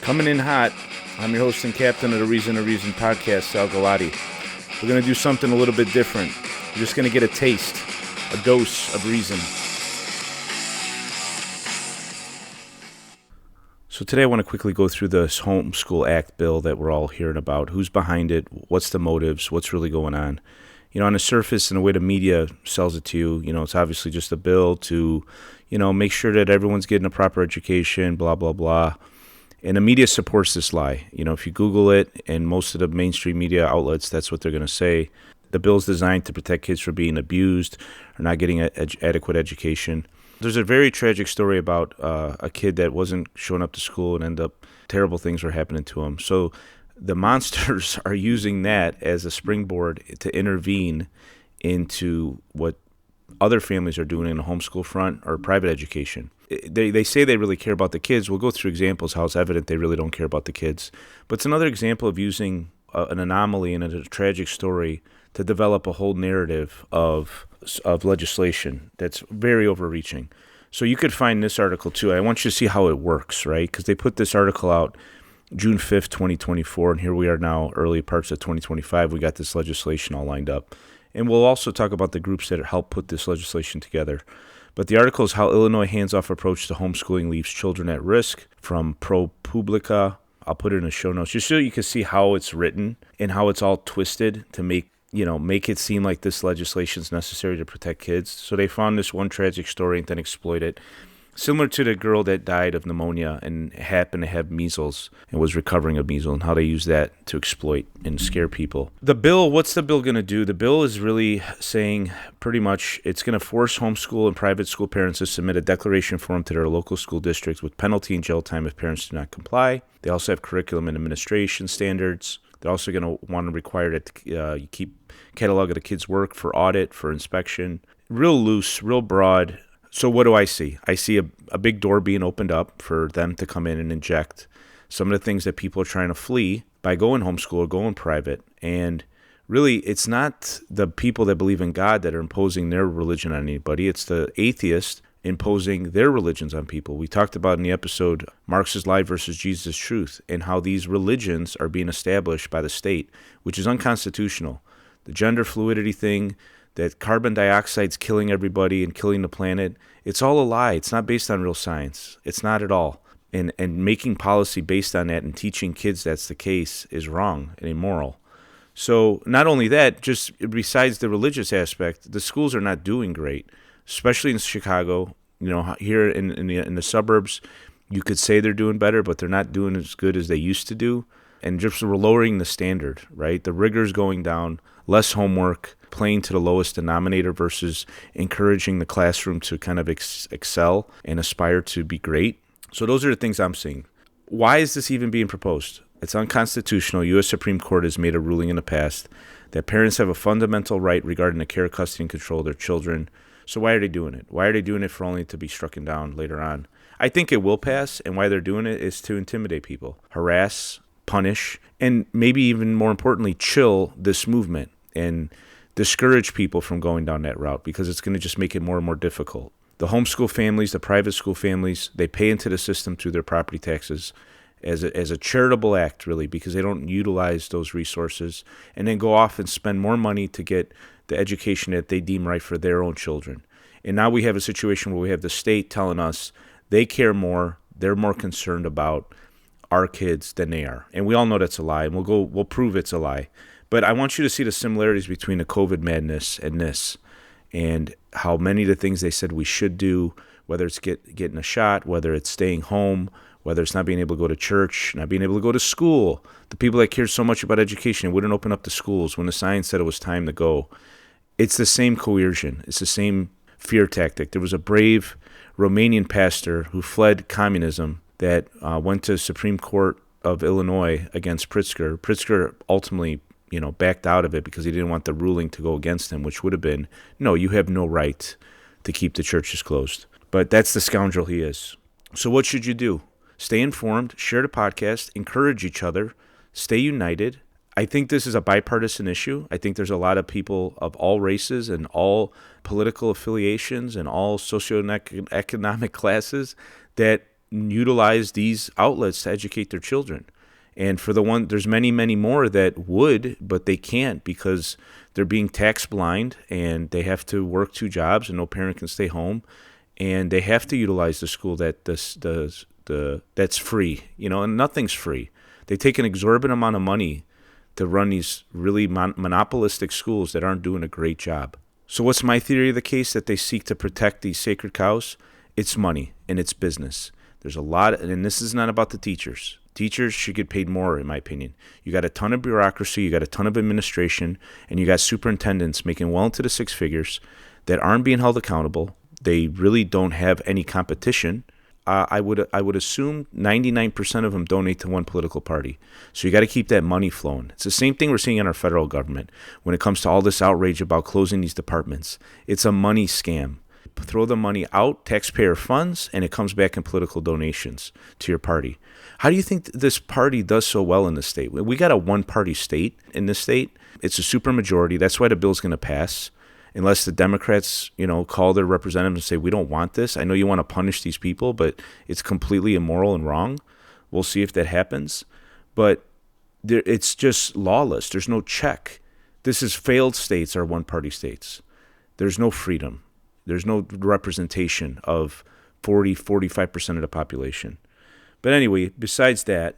Coming in hot, I'm your host and captain of the Reason to Reason podcast, Sal Galati. We're going to do something a little bit different. You're just going to get a taste, a dose of reason. So today I want to quickly go through this Homeschool Act bill that we're all hearing about. Who's behind it? What's the motives? What's really going on? You know, on the surface and the way the media sells it to you, you know, it's obviously just a bill to, you know, make sure that everyone's getting a proper education, blah, blah, blah. And the media supports this lie. You know, if you Google it, and most of the mainstream media outlets, that's what they're going to say. The bill's designed to protect kids from being abused or not getting adequate education. There's a very tragic story about a kid that wasn't showing up to school and ended up terrible things were happening to him. So the monsters are using that as a springboard to intervene into what other families are doing in the homeschool front or private education. They say they really care about the kids. We'll go through examples how it's evident they really don't care about the kids. But it's another example of using an anomaly and a tragic story to develop a whole narrative of legislation that's very overreaching. So you could find this article too. I want you to see how it works, right? Because they put this article out June 5th, 2024, and here we are now, early parts of 2025. We got this legislation all lined up. And we'll also talk about the groups that helped put this legislation together. But the article is How Illinois Hands-Off Approach to Homeschooling Leaves Children at Risk from ProPublica. I'll put it in the show notes just so you can see how it's written and how it's all twisted to make it seem like this legislation is necessary to protect kids. So they found this one tragic story and then exploit it. Similar to the girl that died of pneumonia and happened to have measles and was recovering of measles, and how they use that to exploit and scare people. The bill, what's the bill going to do? The bill is really saying pretty much it's going to force homeschool and private school parents to submit a declaration form to their local school districts with penalty and jail time if parents do not comply. They also have curriculum and administration standards. They're also going to want to require that you keep catalog of the kids' work for audit, for inspection. Real loose, real broad. So what do I see? I see a big door being opened up for them to come in and inject some of the things that people are trying to flee by going homeschool or going private. And really, it's not the people that believe in God that are imposing their religion on anybody. It's the atheists imposing their religions on people. We talked about in the episode Marx's Lie versus Jesus' Truth and how these religions are being established by the state, which is unconstitutional. The gender fluidity thing, that carbon dioxide's killing everybody and killing the planet, it's all a lie. It's not based on real science. It's not at all. And making policy based on that and teaching kids that's the case is wrong and immoral. So not only that, just besides the religious aspect, the schools are not doing great, especially in Chicago. You know, here in the suburbs, you could say they're doing better, but they're not doing as good as they used to do. And just we're lowering the standard, right? The rigor's going down, less homework, playing to the lowest denominator versus encouraging the classroom to kind of excel and aspire to be great. So those are the things I'm seeing. Why is this even being proposed? It's unconstitutional. U.S. Supreme Court has made a ruling in the past that parents have a fundamental right regarding the care, custody, and control of their children. So why are they doing it? Why are they doing it for only to be struck down later on? I think it will pass, and why they're doing it is to intimidate people, harass, punish, and maybe even more importantly, chill this movement and discourage people from going down that route because it's going to just make it more and more difficult. The homeschool families, the private school families, they pay into the system through their property taxes as a charitable act, really, because they don't utilize those resources and then go off and spend more money to get the education that they deem right for their own children. And now we have a situation where we have the state telling us they care more, they're more concerned about our kids than they are. And we all know that's a lie, and we'll prove it's a lie. But I want you to see the similarities between the COVID madness and this, and how many of the things they said we should do, whether it's getting a shot, whether it's staying home, whether it's not being able to go to church, not being able to go to school. The people that cared so much about education wouldn't open up the schools when the science said it was time to go. It's the same coercion. It's the same fear tactic. There was a brave Romanian pastor who fled communism that went to Supreme Court of Illinois against Pritzker. Pritzker ultimately, backed out of it because he didn't want the ruling to go against him, which would have been, no, you have no right to keep the churches closed. But that's the scoundrel he is. So what should you do? Stay informed, share the podcast, encourage each other, stay united. I think this is a bipartisan issue. I think there's a lot of people of all races and all political affiliations and all socioeconomic classes that utilize these outlets to educate their children. And for the one, there's many, many more that would, but they can't because they're being tax blind and they have to work two jobs and no parent can stay home. And they have to utilize the school that's free, and nothing's free. They take an exorbitant amount of money to run these really monopolistic schools that aren't doing a great job. So what's my theory of the case that they seek to protect these sacred cows? It's money and it's business. There's a lot, and this is not about the teachers. Teachers should get paid more, in my opinion. You got a ton of bureaucracy, you got a ton of administration, and you got superintendents making well into the six figures that aren't being held accountable. They really don't have any competition. I would assume 99% of them donate to one political party. So you got to keep that money flowing. It's the same thing we're seeing in our federal government when it comes to all this outrage about closing these departments. It's a money scam. Throw the money out, taxpayer funds, and it comes back in political donations to your party. How do you think this party does so well in this state? We got a one-party state in this state. It's a supermajority. That's why the bill's going to pass. Unless the Democrats, call their representatives and say, we don't want this. I know you want to punish these people, but it's completely immoral and wrong. We'll see if that happens. But it's just lawless. There's no check. This is failed states are one-party states. There's no freedom. There's no representation of 45% of the population. But anyway, besides that,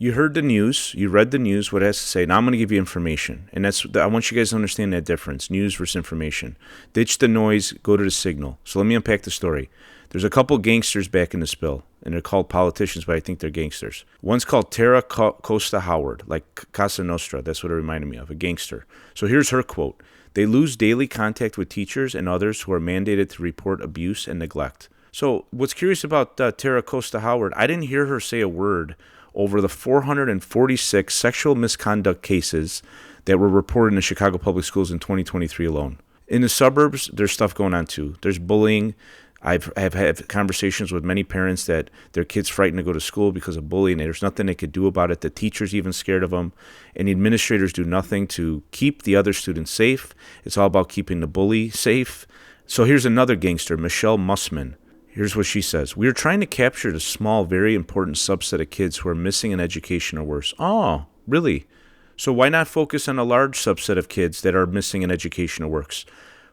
you heard the news, you read the news, what it has to say. Now I'm going to give you information. And I want you guys to understand that difference, news versus information. Ditch the noise, go to the signal. So let me unpack the story. There's a couple gangsters back in this bill, and they're called politicians, but I think they're gangsters. One's called Tara Costa Howard, like Casa Nostra. That's what it reminded me of, a gangster. So here's her quote. They lose daily contact with teachers and others who are mandated to report abuse and neglect. So what's curious about Tara Costa Howard, I didn't hear her say a word over the 446 sexual misconduct cases that were reported in the Chicago Public Schools in 2023 alone. In the suburbs, there's stuff going on too. There's bullying. I've had conversations with many parents that their kids frightened to go to school because of bullying. There's nothing they could do about it. The teacher's even scared of them. And the administrators do nothing to keep the other students safe. It's all about keeping the bully safe. So here's another gangster, Michelle Mussman. Here's what she says. We are trying to capture the small, very important subset of kids who are missing an education or worse. Oh, really? So why not focus on a large subset of kids that are missing an education or worse?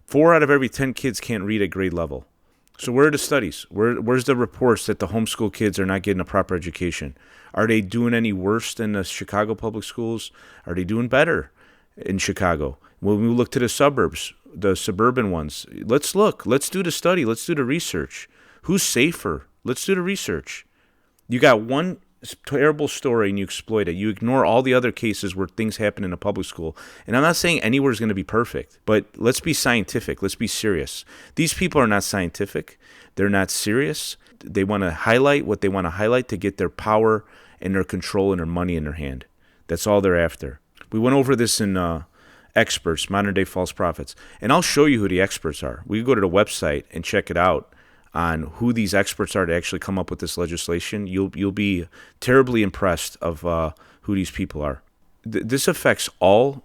4 out of every 10 kids can't read at grade level. So where are the studies? Where's the reports that the homeschool kids are not getting a proper education? Are they doing any worse than the Chicago public schools? Are they doing better in Chicago? When we look to the suburbs, the suburban ones, let's look. Let's do the study. Let's do the research. Who's safer? Let's do the research. You got one terrible story and you exploit it. You ignore all the other cases where things happen in a public school. And I'm not saying anywhere is going to be perfect, but let's be scientific. Let's be serious. These people are not scientific. They're not serious. They want to highlight what they want to highlight to get their power and their control and their money in their hand. That's all they're after. We went over this in Experts, Modern Day False Prophets. And I'll show you who the experts are. We can go to the website and check it out on who these experts are to actually come up with this legislation. You'll be terribly impressed of who these people are. This affects all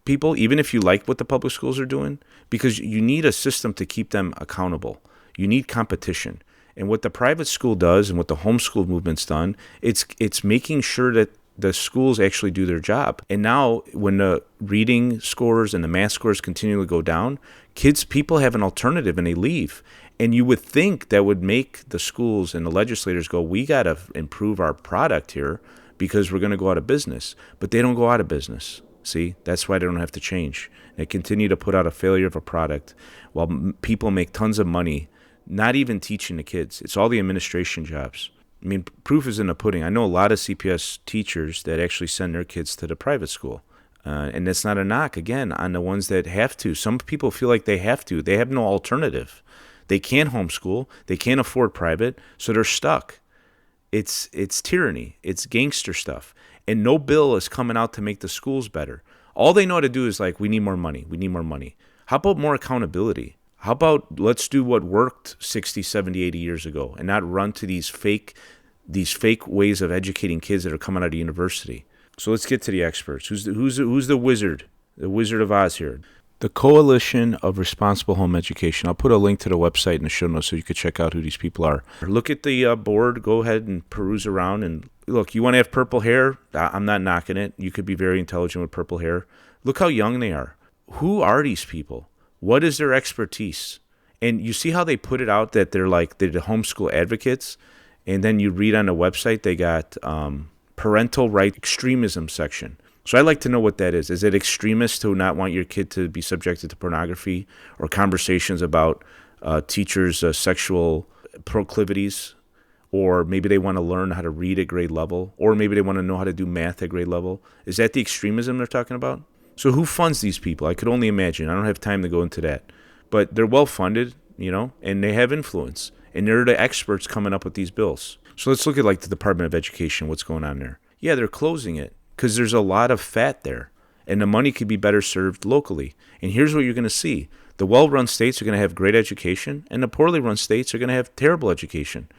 people, even if you like what the public schools are doing, because you need a system to keep them accountable. You need competition. And what the private school does and what the homeschool movement's done, it's making sure that the schools actually do their job. And now when the reading scores and the math scores continually go down, people have an alternative and they leave. And you would think that would make the schools and the legislators go, we got to improve our product here because we're going to go out of business. But they don't go out of business. See, that's why they don't have to change. They continue to put out a failure of a product while people make tons of money, not even teaching the kids. It's all the administration jobs. I mean, proof is in the pudding. I know a lot of CPS teachers that actually send their kids to the private school. And that's not a knock, again, on the ones that have to. Some people feel like they have to. They have no alternative. They can't homeschool. They can't afford private, so they're stuck. It's tyranny. It's gangster stuff. And no bill is coming out to make the schools better. All they know how to do is like, we need more money. We need more money. How about more accountability? How about let's do what worked 60, 70, 80 years ago and not run to these fake ways of educating kids that are coming out of university? So let's get to the experts. Who's the wizard? The Wizard of Oz here. The Coalition of Responsible Home Education. I'll put a link to the website in the show notes so you could check out who these people are. Look at the board. Go ahead and peruse around. And look, you want to have purple hair? I'm not knocking it. You could be very intelligent with purple hair. Look how young they are. Who are these people? What is their expertise? And you see how they put it out that they're the homeschool advocates. And then you read on the website, they got parental right extremism section. So I'd like to know what that is. Is it extremist to not want your kid to be subjected to pornography or conversations about teachers' sexual proclivities? Or maybe they want to learn how to read at grade level? Or maybe they want to know how to do math at grade level? Is that the extremism they're talking about? So who funds these people? I could only imagine. I don't have time to go into that. But they're well funded, and they have influence. And they're the experts coming up with these bills. So let's look at the Department of Education, what's going on there. Yeah, they're closing it, because there's a lot of fat there, and the money could be better served locally. And here's what you're going to see. The well-run states are going to have great education, and the poorly run states are going to have terrible education.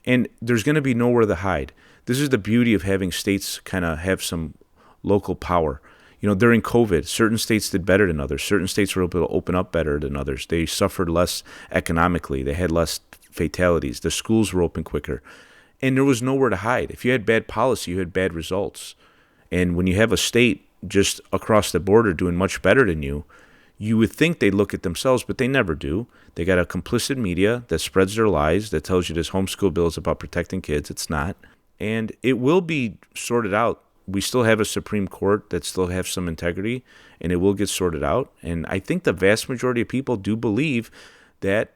And there's going to be nowhere to hide. This is the beauty of having states kind of have some local power. During COVID, certain states did better than others. Certain states were able to open up better than others. They suffered less economically. They had less fatalities. The schools were open quicker. And there was nowhere to hide. If you had bad policy, you had bad results. And when you have a state just across the border doing much better than you, you would think they'd look at themselves, but they never do. They got a complicit media that spreads their lies, that tells you this homeschool bill is about protecting kids. It's not. And it will be sorted out. We still have a Supreme Court that still have some integrity, and it will get sorted out. And I think the vast majority of people do believe that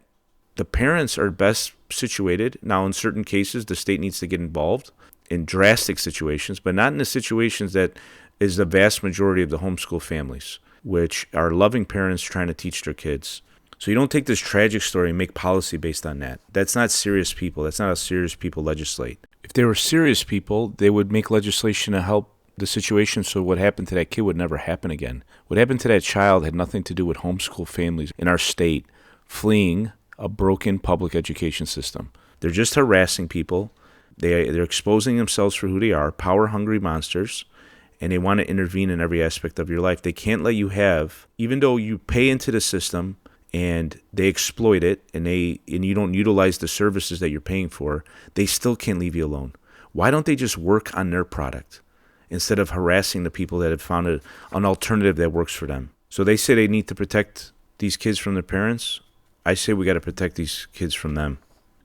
the parents are best situated. Now, in certain cases, the state needs to get involved in drastic situations, but not in the situations that is the vast majority of the homeschool families, which are loving parents trying to teach their kids. So you don't take this tragic story and make policy based on that. That's not serious people. That's not how serious people legislate. If they were serious people, they would make legislation to help the situation so what happened to that kid would never happen again. What happened to that child had nothing to do with homeschool families in our state fleeing a broken public education system. They're just harassing people. They're exposing themselves for who they are, power-hungry monsters, and they want to intervene in every aspect of your life. They can't let you have, even though you pay into the system and they exploit it and you don't utilize the services that you're paying for, they still can't leave you alone. Why don't they just work on their product instead of harassing the people that have found an alternative that works for them? So they say they need to protect these kids from their parents. I say we got to protect these kids from them.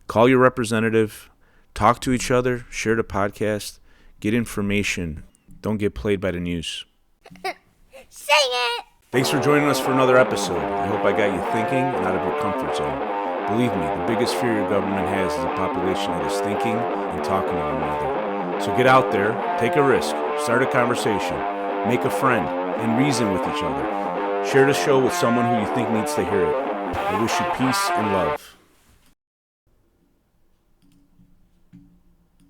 Call your representative. Talk to each other, share the podcast, get information. Don't get played by the news. Sing it! Thanks for joining us for another episode. I hope I got you thinking and out of your comfort zone. Believe me, the biggest fear your government has is a population that is thinking and talking to one another. So get out there, take a risk, start a conversation, make a friend, and reason with each other. Share the show with someone who you think needs to hear it. I wish you peace and love.